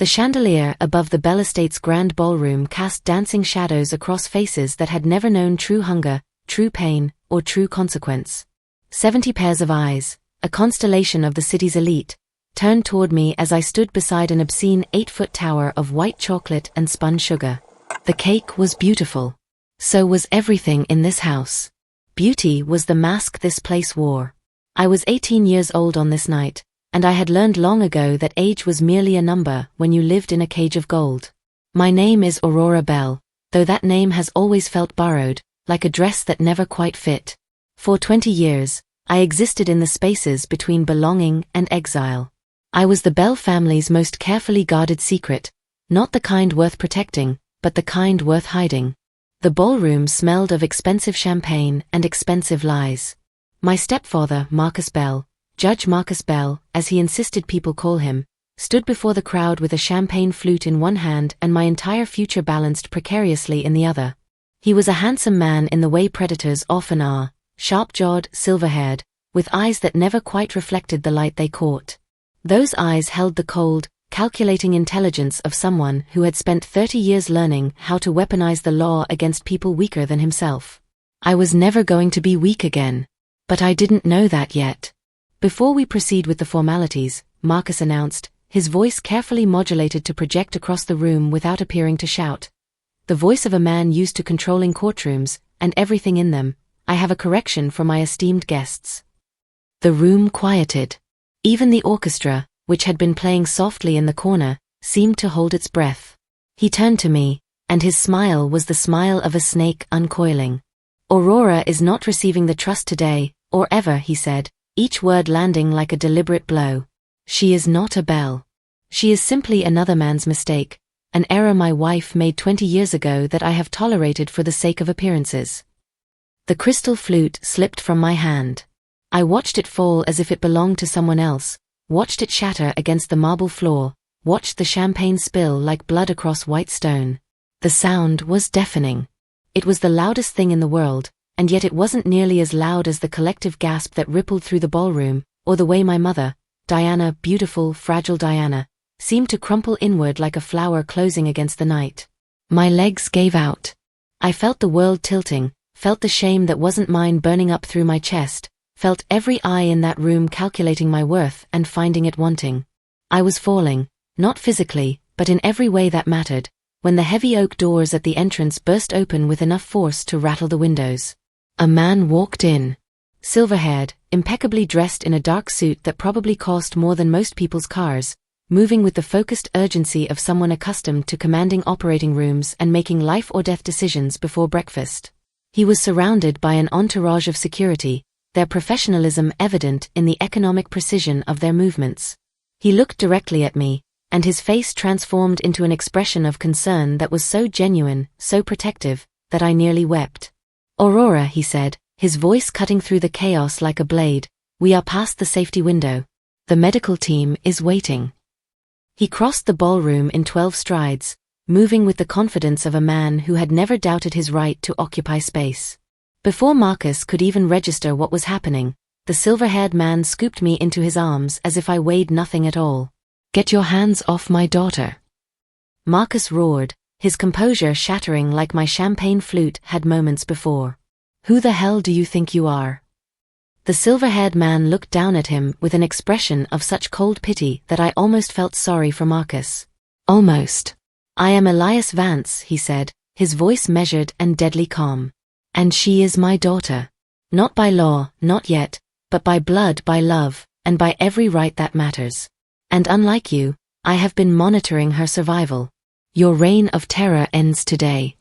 The chandelier above the Bell Estate's grand ballroom cast dancing shadows across faces that had never known true hunger, true pain, or true consequence. 70 pairs of eyes, a constellation of the city's elite, turned toward me as I stood beside an obscene 8-foot tower of white chocolate and spun sugar. The cake was beautiful. So was everything in this house. Beauty was the mask this place wore. I was 18 years old on this night, and I had learned long ago that age was merely a number when you lived in a cage of gold. My name is Aurora Bell, though that name has always felt borrowed, like a dress that never quite fit. For 20 years, I existed in the spaces between belonging and exile. I was the Bell family's most carefully guarded secret, not the kind worth protecting, but the kind worth hiding. The ballroom smelled of expensive champagne and expensive lies. My stepfather, Marcus Bell, Judge Marcus Bell, as he insisted people call him, stood before the crowd with a champagne flute in one hand and my entire future balanced precariously in the other. He was a handsome man in the way predators often are, sharp-jawed, silver-haired, with eyes that never quite reflected the light they caught. Those eyes held the cold, calculating intelligence of someone who had spent 30 years learning how to weaponize the law against people weaker than himself. I was never going to be weak again. But I didn't know that yet. Before we proceed with the formalities, Marcus announced, his voice carefully modulated to project across the room without appearing to shout. The voice of a man used to controlling courtrooms, and everything in them. I have a correction for my esteemed guests. The room quieted. Even the orchestra, which had been playing softly in the corner, seemed to hold its breath. He turned to me, and his smile was the smile of a snake uncoiling. Aurora is not receiving the trust today, or ever, he said, each word landing like a deliberate blow. She is not a Bell. She is simply another man's mistake, an error my wife made 20 years ago that I have tolerated for the sake of appearances. The crystal flute slipped from my hand. I watched it fall as if it belonged to someone else, watched it shatter against the marble floor, watched the champagne spill like blood across white stone. The sound was deafening. It was the loudest thing in the world, and yet it wasn't nearly as loud as the collective gasp that rippled through the ballroom, or the way my mother, Diana, beautiful, fragile Diana, seemed to crumple inward like a flower closing against the night. My legs gave out. I felt the world tilting, felt the shame that wasn't mine burning up through my chest, felt every eye in that room calculating my worth and finding it wanting. I was falling, not physically, but in every way that mattered, when the heavy oak doors at the entrance burst open with enough force to rattle the windows. A man walked in. Silver-haired, impeccably dressed in a dark suit that probably cost more than most people's cars, moving with the focused urgency of someone accustomed to commanding operating rooms and making life-or-death decisions before breakfast. He was surrounded by an entourage of security, their professionalism evident in the economic precision of their movements. He looked directly at me, and his face transformed into an expression of concern that was so genuine, so protective, that I nearly wept. "Aurora," he said, his voice cutting through the chaos like a blade, "we are past the safety window. The medical team is waiting." He crossed the ballroom in 12 strides, moving with the confidence of a man who had never doubted his right to occupy space. Before Marcus could even register what was happening, the silver-haired man scooped me into his arms as if I weighed nothing at all. "Get your hands off my daughter." Marcus roared, his composure shattering like my champagne flute had moments before. "Who the hell do you think you are?" The silver-haired man looked down at him with an expression of such cold pity that I almost felt sorry for Marcus. Almost. "I am Elias Vance," he said, his voice measured and deadly calm. "And she is my daughter. Not by law, not yet, but by blood, by love, and by every right that matters. And unlike you, I have been monitoring her survival. Your reign of terror ends today."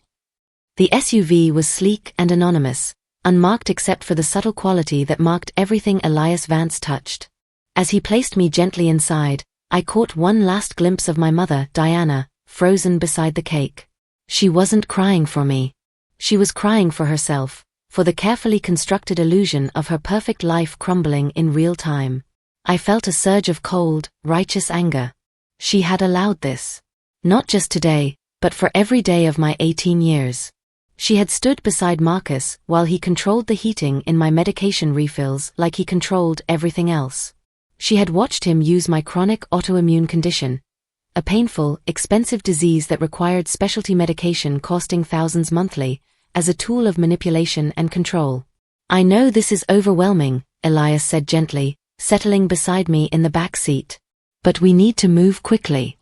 The SUV was sleek and anonymous, unmarked except for the subtle quality that marked everything Elias Vance touched. As he placed me gently inside, I caught one last glimpse of my mother, Diana, frozen beside the cake. She wasn't crying for me. She was crying for herself, for the carefully constructed illusion of her perfect life crumbling in real time. I felt a surge of cold, righteous anger. She had allowed this. Not just today, but for every day of my 18 years. She had stood beside Marcus while he controlled the heating in my medication refills like he controlled everything else. She had watched him use my chronic autoimmune condition, a painful, expensive disease that required specialty medication costing thousands monthly, as a tool of manipulation and control. "I know this is overwhelming," Elias said gently, settling beside me in the back seat. "But we need to move quickly."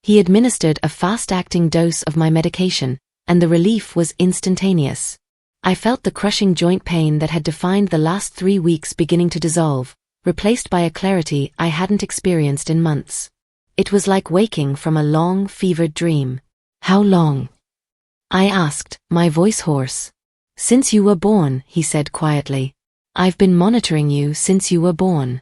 He administered a fast-acting dose of my medication, and the relief was instantaneous. I felt the crushing joint pain that had defined the last 3 weeks beginning to dissolve, replaced by a clarity I hadn't experienced in months. It was like waking from a long, fevered dream. "How long?" I asked, my voice hoarse. "Since you were born," he said quietly. "I've been monitoring you since you were born."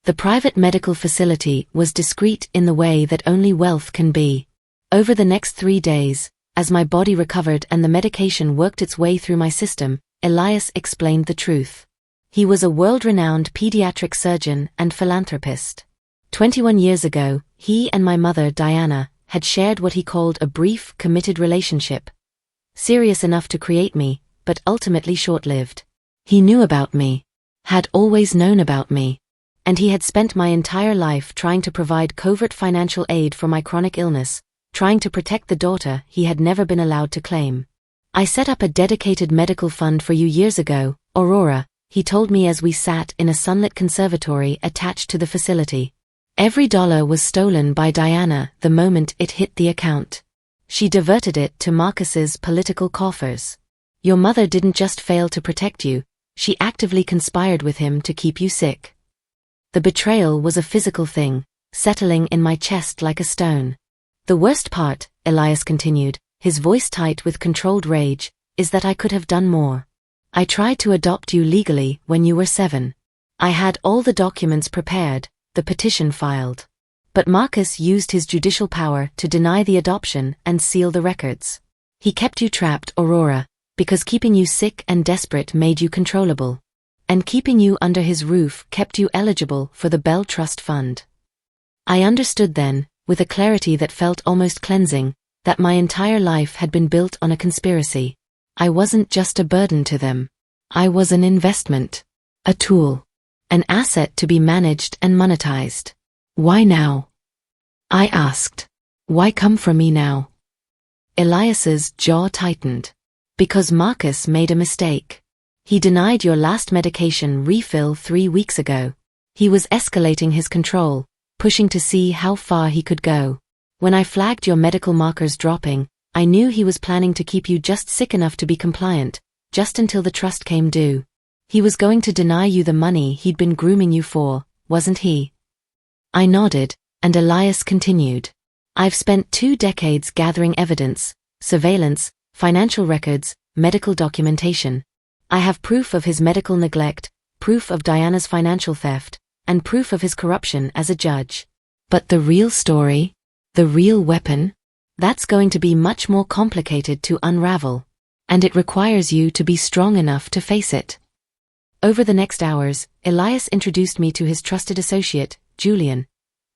The private medical facility was discreet in the way that only wealth can be. Over the next 3 days, as my body recovered and the medication worked its way through my system, Elias explained the truth. He was a world-renowned pediatric surgeon and philanthropist. 21 years ago, he and my mother, Diana, had shared what he called a brief, committed relationship. Serious enough to create me, but ultimately short-lived. He knew about me, had always known about me, and he had spent my entire life trying to provide covert financial aid for my chronic illness, trying to protect the daughter he had never been allowed to claim. "I set up a dedicated medical fund for you years ago, Aurora," he told me as we sat in a sunlit conservatory attached to the facility. "Every dollar was stolen by Diana the moment it hit the account. She diverted it to Marcus's political coffers. Your mother didn't just fail to protect you, she actively conspired with him to keep you sick." The betrayal was a physical thing, settling in my chest like a stone. "The worst part," Elias continued, his voice tight with controlled rage, "is that I could have done more. I tried to adopt you legally when you were 7. I had all the documents prepared, the petition filed. But Marcus used his judicial power to deny the adoption and seal the records. He kept you trapped, Aurora, because keeping you sick and desperate made you controllable. And keeping you under his roof kept you eligible for the Bell Trust Fund." I understood then, with a clarity that felt almost cleansing, that my entire life had been built on a conspiracy. I wasn't just a burden to them. I was an investment. A tool. An asset to be managed and monetized. "Why now?" I asked. "Why come for me now?" Elias's jaw tightened. "Because Marcus made a mistake. He denied your last medication refill 3 weeks ago. He was escalating his control, pushing to see how far he could go. When I flagged your medical markers dropping, I knew he was planning to keep you just sick enough to be compliant, just until the trust came due. He was going to deny you the money he'd been grooming you for, wasn't he?" I nodded, and Elias continued. "I've spent 2 decades gathering evidence, surveillance, financial records, medical documentation. I have proof of his medical neglect, proof of Diana's financial theft, and proof of his corruption as a judge. But the real story, the real weapon, that's going to be much more complicated to unravel. And it requires you to be strong enough to face it." Over the next hours, Elias introduced me to his trusted associate, Julian,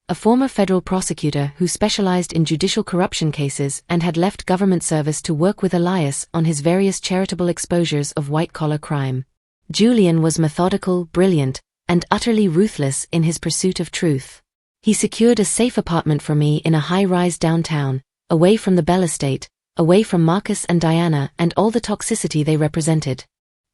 a former federal prosecutor who specialized in judicial corruption cases and had left government service to work with Elias on his various charitable exposures of white-collar crime. Julian was methodical, brilliant, and utterly ruthless in his pursuit of truth. He secured a safe apartment for me in a high-rise downtown, away from the Bell estate, away from Marcus and Diana and all the toxicity they represented.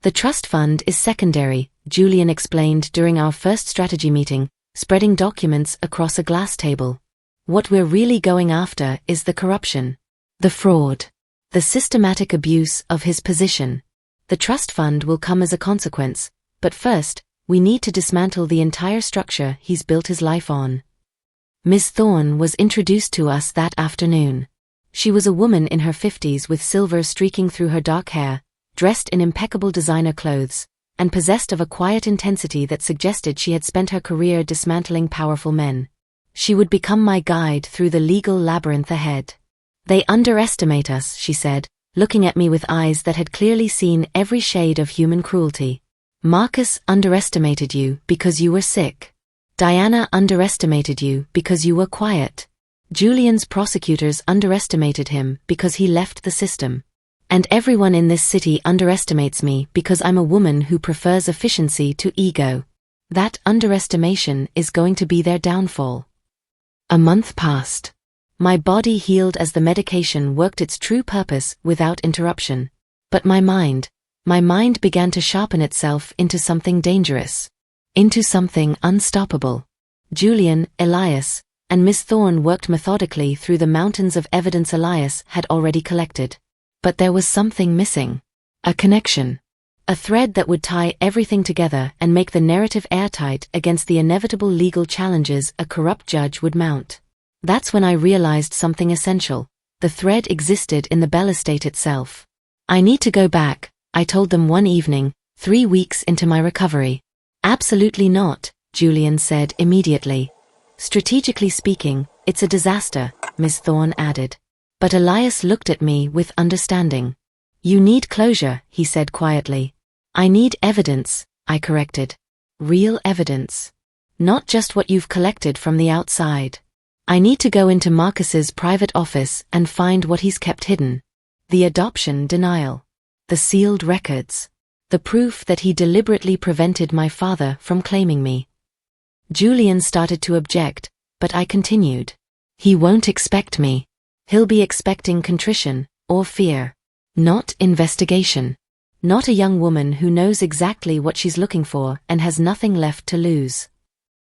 "The trust fund is secondary," Julian explained during our first strategy meeting, spreading documents across a glass table. "What we're really going after is the corruption, the fraud, the systematic abuse of his position. The trust fund will come as a consequence, but first, we need to dismantle the entire structure he's built his life on." Ms. Thorne was introduced to us that afternoon. She was a woman in her 50s with silver streaking through her dark hair, dressed in impeccable designer clothes, and possessed of a quiet intensity that suggested she had spent her career dismantling powerful men. She would become my guide through the legal labyrinth ahead. "They underestimate us," she said, looking at me with eyes that had clearly seen every shade of human cruelty. "Marcus underestimated you because you were sick. Diana underestimated you because you were quiet. Julian's prosecutors underestimated him because he left the system. And everyone in this city underestimates me because I'm a woman who prefers efficiency to ego. That underestimation is going to be their downfall." A month passed. My body healed as the medication worked its true purpose without interruption. But my mind began to sharpen itself into something dangerous. Into something unstoppable. Julian, Elias, and Miss Thorne worked methodically through the mountains of evidence Elias had already collected. But there was something missing. A connection. A thread that would tie everything together and make the narrative airtight against the inevitable legal challenges a corrupt judge would mount. That's when I realized something essential. The thread existed in the Bell estate itself. I need to go back, I told them one evening, 3 weeks into my recovery. Absolutely not, Julian said immediately. Strategically speaking, it's a disaster, Miss Thorne added. But Elias looked at me with understanding. You need closure, he said quietly. I need evidence, I corrected. Real evidence. Not just what you've collected from the outside. I need to go into Marcus's private office and find what he's kept hidden. The adoption denial. The sealed records. The proof that he deliberately prevented my father from claiming me. Julian started to object, but I continued. He won't expect me. He'll be expecting contrition, or fear. Not investigation. Not a young woman who knows exactly what she's looking for and has nothing left to lose.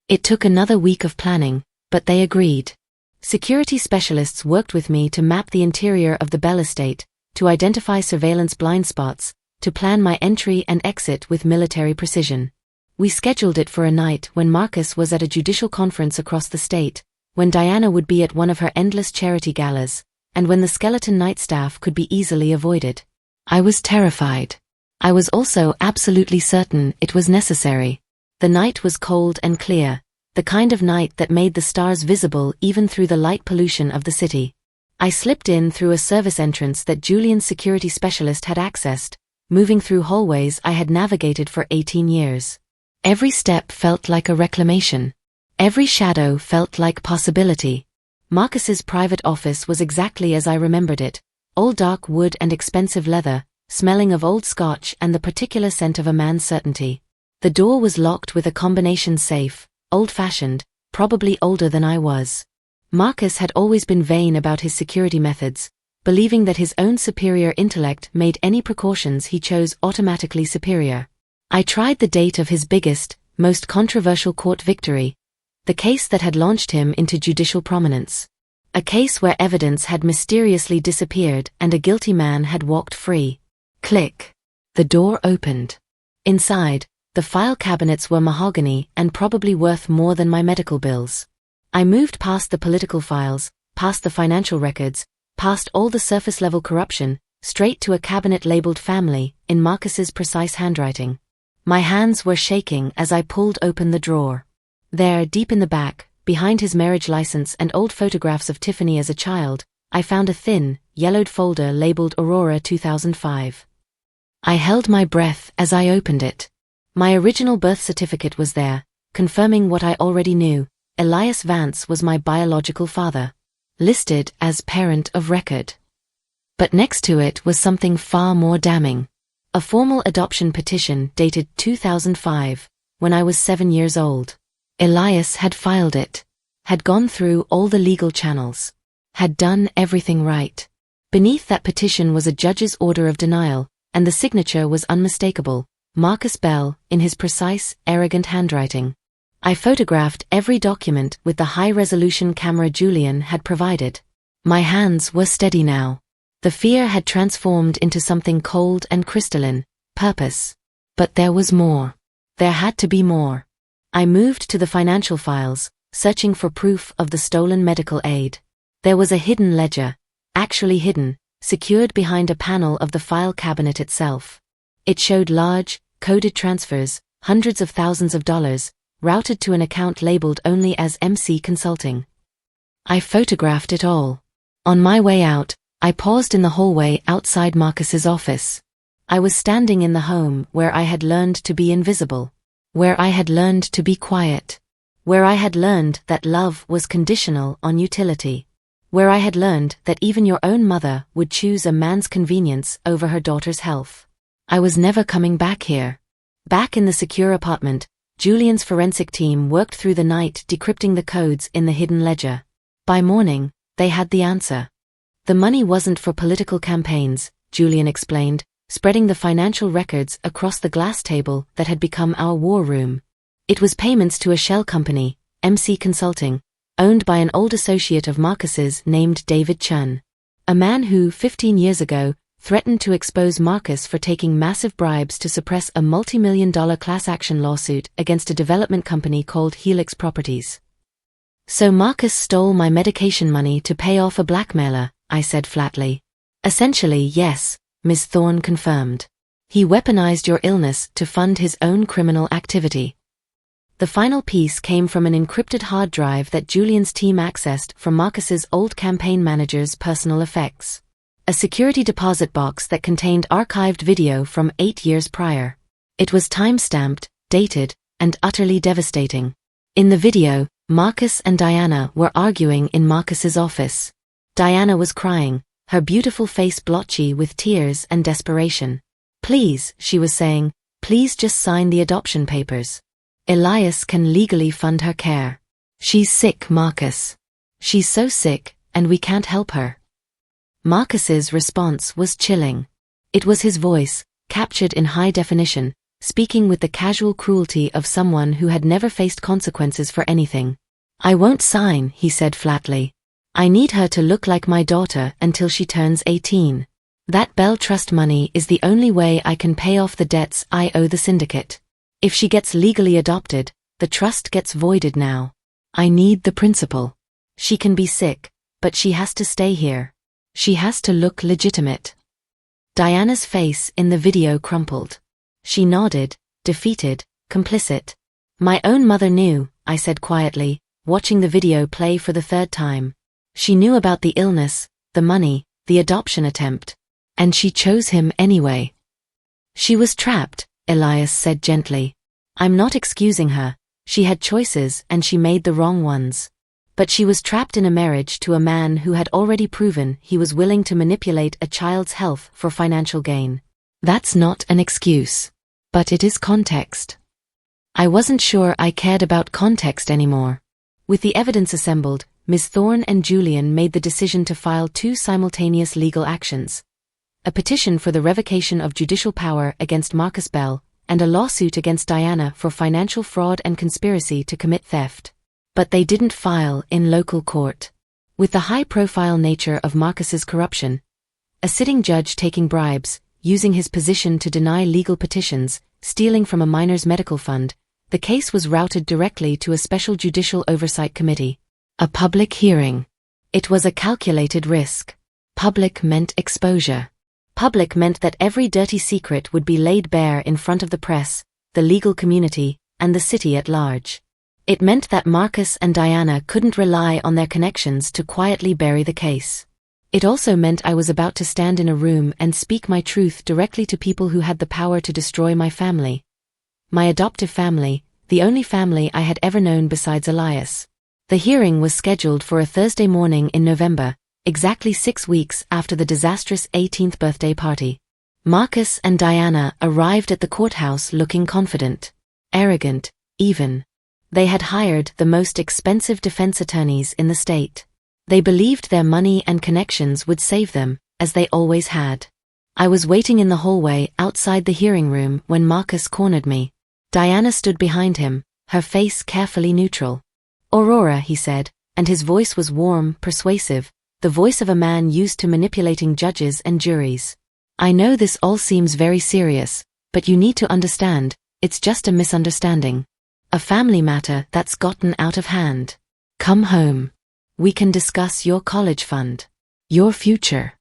It took another week of planning, but they agreed. Security specialists worked with me to map the interior of the Bell estate, to identify surveillance blind spots, to plan my entry and exit with military precision. We scheduled it for a night when Marcus was at a judicial conference across the state, when Diana would be at one of her endless charity galas, and when the skeleton night staff could be easily avoided. I was terrified. I was also absolutely certain it was necessary. The night was cold and clear, the kind of night that made the stars visible even through the light pollution of the city. I slipped in through a service entrance that Julian's security specialist had accessed, moving through hallways I had navigated for 18 years. Every step felt like a reclamation. Every shadow felt like possibility. Marcus's private office was exactly as I remembered it, old dark wood and expensive leather, smelling of old scotch and the particular scent of a man's certainty. The door was locked with a combination safe, old-fashioned, probably older than I was. Marcus had always been vain about his security methods, believing that his own superior intellect made any precautions he chose automatically superior. I tried the date of his biggest, most controversial court victory, the case that had launched him into judicial prominence. A case where evidence had mysteriously disappeared and a guilty man had walked free. Click. The door opened. Inside, the file cabinets were mahogany and probably worth more than my medical bills. I moved past the political files, past the financial records, past all the surface-level corruption, straight to a cabinet labeled family, in Marcus's precise handwriting. My hands were shaking as I pulled open the drawer. There, deep in the back, behind his marriage license and old photographs of Tiffany as a child, I found a thin, yellowed folder labeled Aurora 2005. I held my breath as I opened it. My original birth certificate was there, confirming what I already knew. Elias Vance was my biological father, listed as parent of record. But next to it was something far more damning. A formal adoption petition dated 2005, when I was 7 years old. Elias had filed it, had gone through all the legal channels, had done everything right. Beneath that petition was a judge's order of denial, and the signature was unmistakable, Marcus Bell, in his precise, arrogant handwriting. I photographed every document with the high-resolution camera Julian had provided. My hands were steady now. The fear had transformed into something cold and crystalline, purpose. But there was more. There had to be more. I moved to the financial files, searching for proof of the stolen medical aid. There was a hidden ledger, actually hidden, secured behind a panel of the file cabinet itself. It showed large, coded transfers, hundreds of thousands of dollars, routed to an account labeled only as MC Consulting. I photographed it all. On my way out, I paused in the hallway outside Marcus's office. I was standing in the home where I had learned to be invisible, where I had learned to be quiet, where I had learned that love was conditional on utility, where I had learned that even your own mother would choose a man's convenience over her daughter's health. I was never coming back here. Back in the secure apartment, Julian's forensic team worked through the night decrypting the codes in the hidden ledger. By morning, they had the answer. The money wasn't for political campaigns, Julian explained, spreading the financial records across the glass table that had become our war room. It was payments to a shell company, MC Consulting, owned by an old associate of Marcus's named David Chun. A man who, 15 years ago, threatened to expose Marcus for taking massive bribes to suppress a multi-million-dollar class action lawsuit against a development company called Helix Properties. So Marcus stole my medication money to pay off a blackmailer, I said flatly. Essentially, yes, Ms. Thorne confirmed. He weaponized your illness to fund his own criminal activity. The final piece came from an encrypted hard drive that Julian's team accessed from Marcus's old campaign manager's personal effects. A security deposit box that contained archived video from 8 years prior. It was time-stamped, dated, and utterly devastating. In the video, Marcus and Diana were arguing in Marcus's office. Diana was crying, her beautiful face blotchy with tears and desperation. Please, she was saying, please just sign the adoption papers. Elias can legally fund her care. She's sick, Marcus. She's so sick, and we can't help her. Marcus's response was chilling. It was his voice, captured in high definition, speaking with the casual cruelty of someone who had never faced consequences for anything. I won't sign, he said flatly. I need her to look like my daughter until she turns 18. That Bell Trust money is the only way I can pay off the debts I owe the syndicate. If she gets legally adopted, the trust gets voided now. I need the principal. She can be sick, but she has to stay here. She has to look legitimate. Diana's face in the video crumpled. She nodded, defeated, complicit. My own mother knew, I said quietly, watching the video play for the third time. She knew about the illness, the money, the adoption attempt. And she chose him anyway. She was trapped, Elias said gently. I'm not excusing her. She had choices and she made the wrong ones. But she was trapped in a marriage to a man who had already proven he was willing to manipulate a child's health for financial gain. That's not an excuse. But it is context. I wasn't sure I cared about context anymore. With the evidence assembled, Ms. Thorne and Julian made the decision to file 2 simultaneous legal actions. A petition for the revocation of judicial power against Marcus Bell, and a lawsuit against Diana for financial fraud and conspiracy to commit theft. But they didn't file in local court. With the high-profile nature of Marcus's corruption, a sitting judge taking bribes, using his position to deny legal petitions, stealing from a minor's medical fund, the case was routed directly to a special judicial oversight committee. A public hearing. It was a calculated risk. Public meant exposure. Public meant that every dirty secret would be laid bare in front of the press, the legal community, and the city at large. It meant that Marcus and Diana couldn't rely on their connections to quietly bury the case. It also meant I was about to stand in a room and speak my truth directly to people who had the power to destroy my family. My adoptive family, the only family I had ever known besides Elias. The hearing was scheduled for a Thursday morning in November, exactly 6 weeks after the disastrous 18th birthday party. Marcus and Diana arrived at the courthouse looking confident, arrogant, even. They had hired the most expensive defense attorneys in the state. They believed their money and connections would save them, as they always had. I was waiting in the hallway outside the hearing room when Marcus cornered me. Diana stood behind him, her face carefully neutral. Aurora, he said, and his voice was warm, persuasive, the voice of a man used to manipulating judges and juries. I know this all seems very serious, but you need to understand, it's just a misunderstanding. A family matter that's gotten out of hand. Come home. We can discuss your college fund. Your future.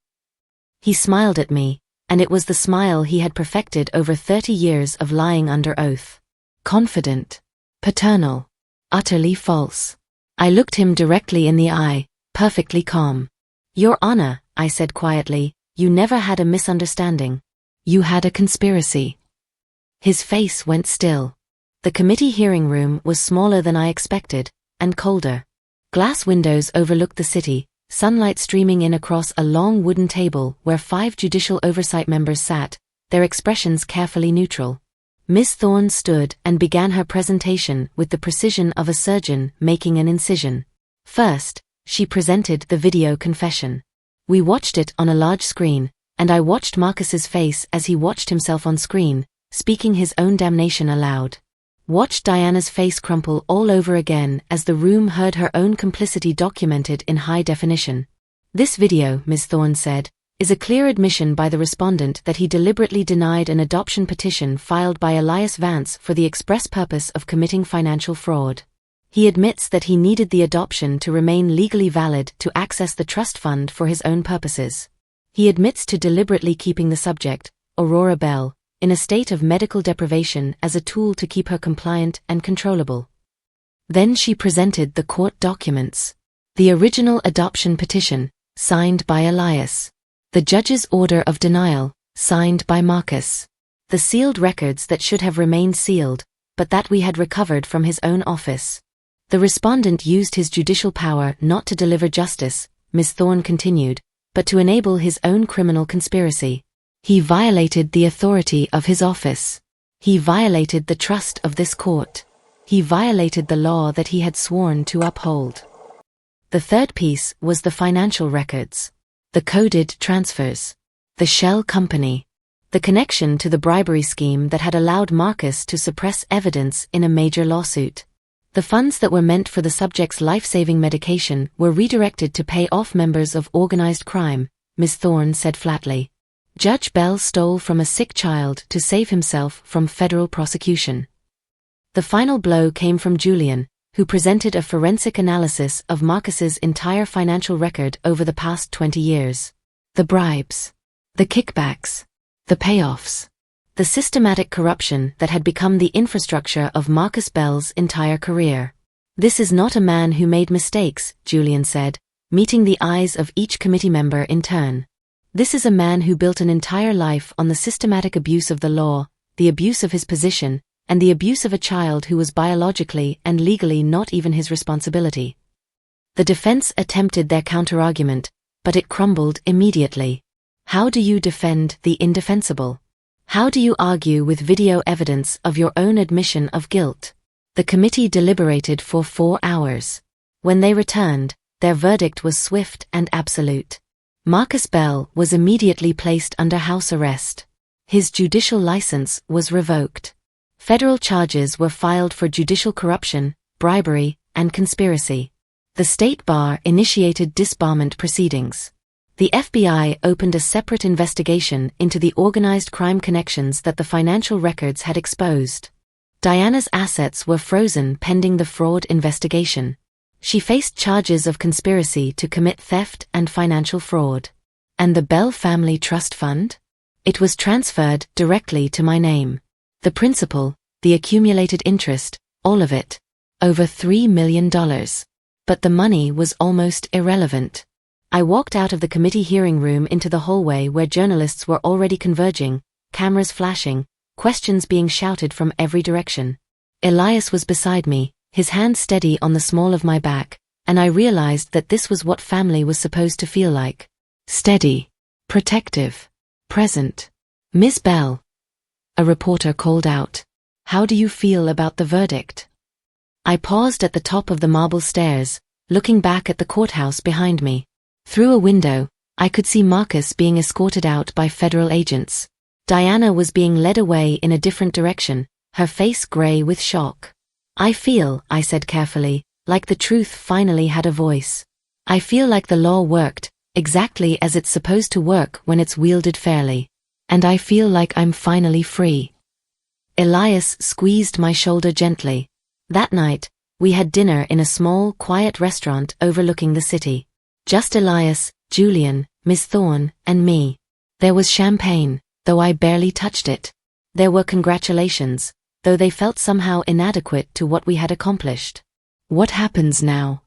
He smiled at me, and it was the smile he had perfected over 30 years of lying under oath. Confident. Paternal. Utterly false. I looked him directly in the eye, perfectly calm. Your Honor, I said quietly, you never had a misunderstanding. You had a conspiracy. His face went still. The committee hearing room was smaller than I expected, and colder. Glass windows overlooked the city, sunlight streaming in across a long wooden table where 5 judicial oversight members sat, their expressions carefully neutral. Miss Thorne stood and began her presentation with the precision of a surgeon making an incision. First, she presented the video confession. We watched it on a large screen, and I watched Marcus's face as he watched himself on screen, speaking his own damnation aloud. Watched Diana's face crumple all over again as the room heard her own complicity documented in high definition. This video, Ms. Thorne said, is a clear admission by the respondent that he deliberately denied an adoption petition filed by Elias Vance for the express purpose of committing financial fraud. He admits that he needed the adoption to remain legally valid to access the trust fund for his own purposes. He admits to deliberately keeping the subject, Aurora Bell, in a state of medical deprivation as a tool to keep her compliant and controllable. Then she presented the court documents. The original adoption petition, signed by Elias. The judge's order of denial, signed by Marcus. The sealed records that should have remained sealed, but that we had recovered from his own office. The respondent used his judicial power not to deliver justice, Ms. Thorne continued, but to enable his own criminal conspiracy. He violated the authority of his office. He violated the trust of this court. He violated the law that he had sworn to uphold. The third piece was the financial records. The coded transfers. The shell company. The connection to the bribery scheme that had allowed Marcus to suppress evidence in a major lawsuit. The funds that were meant for the subject's life-saving medication were redirected to pay off members of organized crime, Ms. Thorne said flatly. Judge Bell stole from a sick child to save himself from federal prosecution. The final blow came from Julian, who presented a forensic analysis of Marcus's entire financial record over the past 20 years. The bribes. The kickbacks. The payoffs. The systematic corruption that had become the infrastructure of Marcus Bell's entire career. This is not a man who made mistakes, Julian said, meeting the eyes of each committee member in turn. This is a man who built an entire life on the systematic abuse of the law, the abuse of his position, and the abuse of a child who was biologically and legally not even his responsibility. The defense attempted their counterargument, but it crumbled immediately. How do you defend the indefensible? How do you argue with video evidence of your own admission of guilt? The committee deliberated for 4 hours. When they returned, their verdict was swift and absolute. Marcus Bell was immediately placed under house arrest. His judicial license was revoked. Federal charges were filed for judicial corruption, bribery, and conspiracy. The state bar initiated disbarment proceedings. The FBI opened a separate investigation into the organized crime connections that the financial records had exposed. Diana's assets were frozen pending the fraud investigation. She faced charges of conspiracy to commit theft and financial fraud. And the Bell Family Trust Fund? It was transferred directly to my name. The principal, the accumulated interest, all of it. Over $3 million. But the money was almost irrelevant. I walked out of the committee hearing room into the hallway where journalists were already converging, cameras flashing, questions being shouted from every direction. Elias was beside me, his hand steady on the small of my back, and I realized that this was what family was supposed to feel like. Steady. Protective. Present. Miss Bell. A reporter called out. How do you feel about the verdict? I paused at the top of the marble stairs, looking back at the courthouse behind me. Through a window, I could see Marcus being escorted out by federal agents. Diana was being led away in a different direction, her face gray with shock. I feel, I said carefully, like the truth finally had a voice. I feel like the law worked, exactly as it's supposed to work when it's wielded fairly. And I feel like I'm finally free. Elias squeezed my shoulder gently. That night, we had dinner in a small, quiet restaurant overlooking the city. Just Elias, Julian, Miss Thorne, and me. There was champagne, though I barely touched it. There were congratulations, though they felt somehow inadequate to what we had accomplished. What happens now?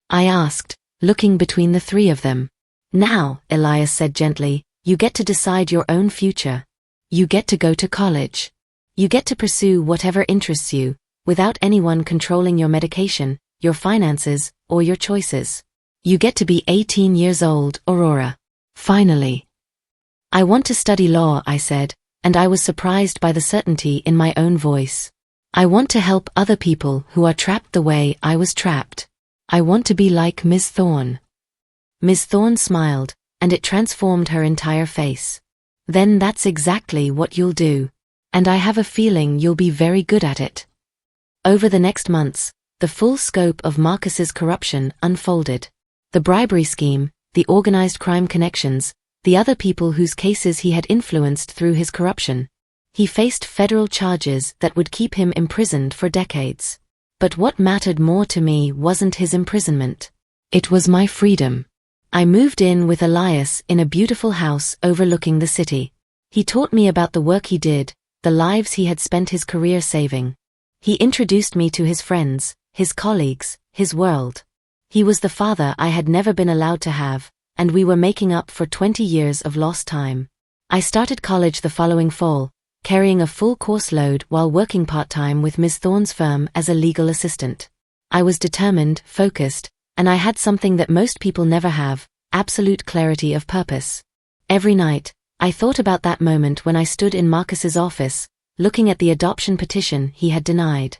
I asked, looking between the three of them. Now, Elias said gently, you get to decide your own future. You get to go to college. You get to pursue whatever interests you, without anyone controlling your medication, your finances, or your choices. You get to be 18 years old, Aurora. Finally. I want to study law, I said, and I was surprised by the certainty in my own voice. I want to help other people who are trapped the way I was trapped. I want to be like Ms. Thorne. Ms. Thorne smiled, and it transformed her entire face. Then that's exactly what you'll do. And I have a feeling you'll be very good at it. Over the next months, the full scope of Marcus's corruption unfolded. The bribery scheme, the organized crime connections, the other people whose cases he had influenced through his corruption. He faced federal charges that would keep him imprisoned for decades. But what mattered more to me wasn't his imprisonment. It was my freedom. I moved in with Elias in a beautiful house overlooking the city. He taught me about the work he did, the lives he had spent his career saving. He introduced me to his friends, his colleagues, his world. He was the father I had never been allowed to have, and we were making up for 20 years of lost time. I started college the following fall, carrying a full course load while working part-time with Ms. Thorne's firm as a legal assistant. I was determined, focused, and I had something that most people never have, absolute clarity of purpose. Every night, I thought about that moment when I stood in Marcus's office, looking at the adoption petition he had denied.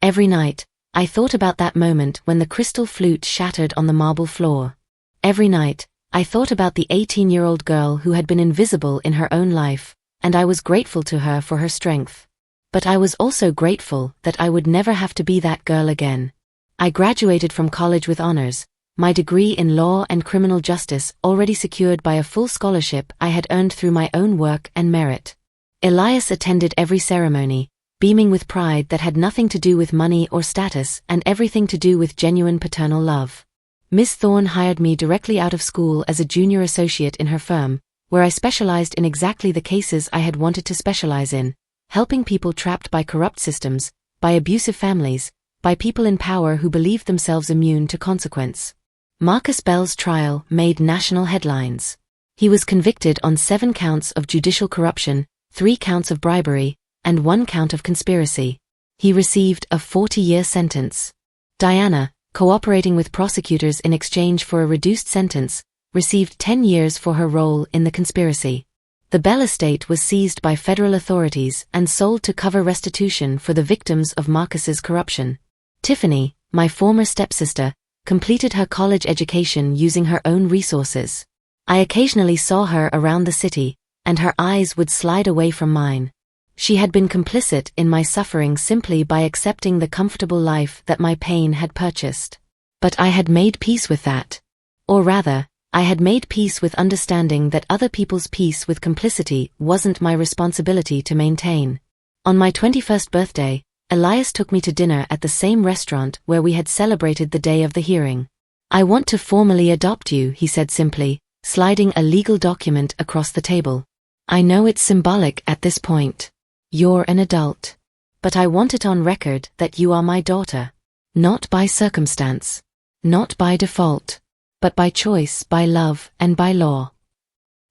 Every night, I thought about that moment when the crystal flute shattered on the marble floor. Every night, I thought about the 18-year-old girl who had been invisible in her own life, and I was grateful to her for her strength. But I was also grateful that I would never have to be that girl again. I graduated from college with honors, my degree in law and criminal justice already secured by a full scholarship I had earned through my own work and merit. Elias attended every ceremony, beaming with pride that had nothing to do with money or status and everything to do with genuine paternal love. Ms. Thorne hired me directly out of school as a junior associate in her firm, where I specialized in exactly the cases I had wanted to specialize in, helping people trapped by corrupt systems, by abusive families, by people in power who believed themselves immune to consequence. Marcus Bell's trial made national headlines. He was convicted on 7 counts of judicial corruption, 3 counts of bribery, and 1 count of conspiracy. He received a 40-year sentence. Diana, cooperating with prosecutors in exchange for a reduced sentence, received 10 years for her role in the conspiracy. The Bell estate was seized by federal authorities and sold to cover restitution for the victims of Marcus's corruption. Tiffany, my former stepsister, completed her college education using her own resources. I occasionally saw her around the city, and her eyes would slide away from mine. She had been complicit in my suffering simply by accepting the comfortable life that my pain had purchased. But I had made peace with that. Or rather, I had made peace with understanding that other people's peace with complicity wasn't my responsibility to maintain. On my 21st birthday, Elias took me to dinner at the same restaurant where we had celebrated the day of the hearing. "I want to formally adopt you," he said simply, sliding a legal document across the table. "I know it's symbolic at this point. You're an adult. But I want it on record that you are my daughter. Not by circumstance. Not by default. But by choice, by love, and by law."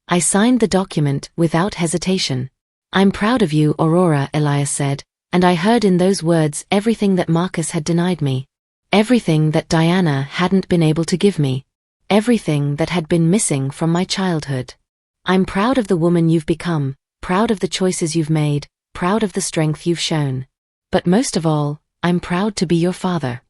I signed the document without hesitation. "I'm proud of you, Aurora," Elias said, and I heard in those words everything that Marcus had denied me. Everything that Diana hadn't been able to give me. Everything that had been missing from my childhood. "I'm proud of the woman you've become, proud of the choices you've made, proud of the strength you've shown. But most of all, I'm proud to be your father."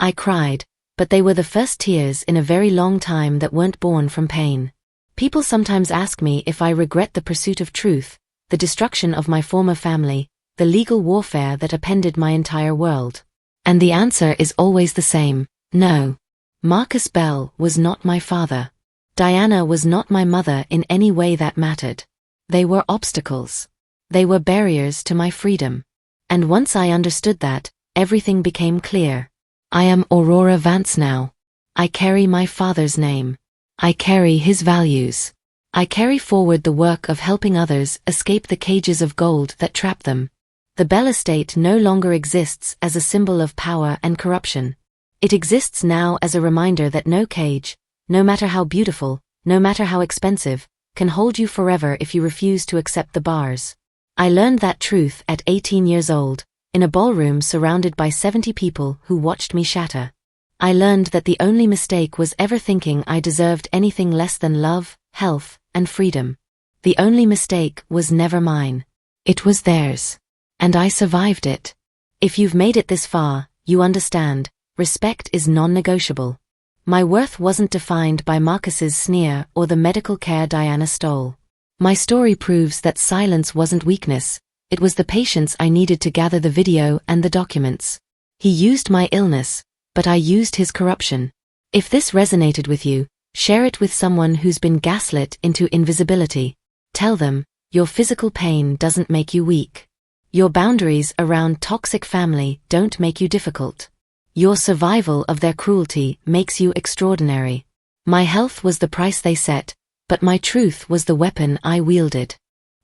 I cried, but they were the first tears in a very long time that weren't born from pain. People sometimes ask me if I regret the pursuit of truth, the destruction of my former family, the legal warfare that upended my entire world. And the answer is always the same: no. Marcus Bell was not my father. Diana was not my mother in any way that mattered. They were obstacles. They were barriers to my freedom. And once I understood that, everything became clear. I am Aurora Vance now. I carry my father's name. I carry his values. I carry forward the work of helping others escape the cages of gold that trap them. The Bell estate no longer exists as a symbol of power and corruption. It exists now as a reminder that no cage, no matter how beautiful, no matter how expensive, can hold you forever if you refuse to accept the bars. I learned that truth at 18 years old, in a ballroom surrounded by 70 people who watched me shatter. I learned that the only mistake was ever thinking I deserved anything less than love, health, and freedom. The only mistake was never mine. It was theirs. And I survived it. If you've made it this far, you understand, respect is non-negotiable. My worth wasn't defined by Marcus's sneer or the medical care Diana stole. My story proves that silence wasn't weakness, it was the patience I needed to gather the video and the documents. He used my illness, but I used his corruption. If this resonated with you, share it with someone who's been gaslit into invisibility. Tell them, your physical pain doesn't make you weak. Your boundaries around toxic family don't make you difficult. Your survival of their cruelty makes you extraordinary. My health was the price they set, but my truth was the weapon I wielded.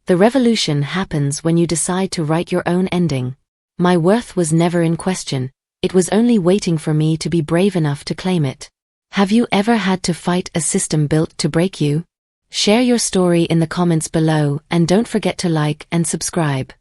The revolution happens when you decide to write your own ending. My worth was never in question, it was only waiting for me to be brave enough to claim it. Have you ever had to fight a system built to break you? Share your story in the comments below and don't forget to like and subscribe.